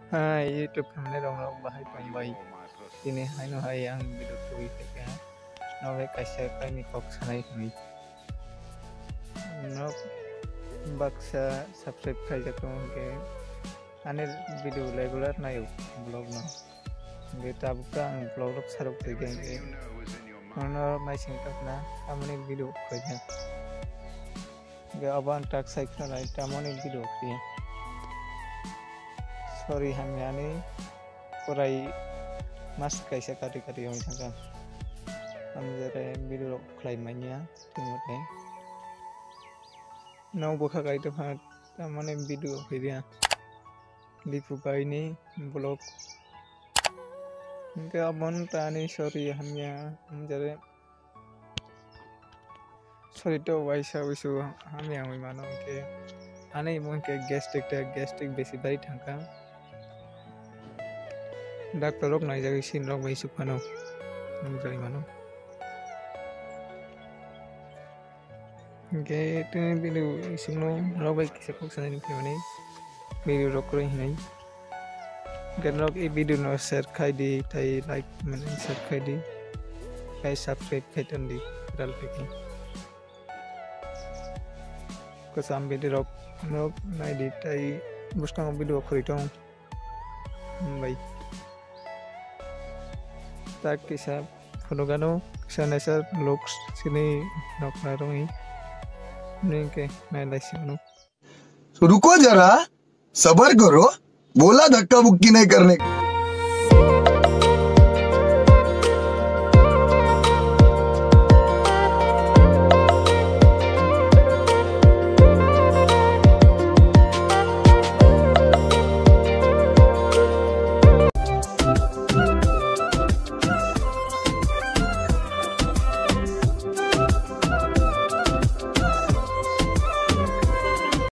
Hai, YouTube kami dong bahai pembai. Ini hai no hai yang video tuh itu kan. Nawe kasih kami kok sanai kami. No baksa subscribe kayak gitu mungkin. Ane video regular na yuk vlog no. Kita buka vlog saruk tegen. Ono mai singkat na amane video kayak. Gak abang tak saya kena itu amane video kayak. Sorry hamyani kurai mas kaisa kari yang tangkang amjare video klaimanya timote nau bokha kai to phat tamane video hiria Dipu ini blog ga mon tani sorry hamya amjare sorry to waisa wisu hamya moi mano ke ane mon ke gastric besi bari tangkang Doctor Rok naik dari sini Rok bayi supano, dari mana? Oke, itu video isungno Rok bayi kisah kok sana ni kemana? Video Rok kau ini. Kan Rok ini video no share kai di, tai like mana share kai di, kai subscribe kai tadi, viral peki. Kau sambil di Rok naik di, tai buskan video kau itu, baik. Tak kisah fotografer sana sir looks sini nak narungi ni के मैं लाइसी हूँ रुको जरा सबर करो बोला धक्का बुक्की नहीं करने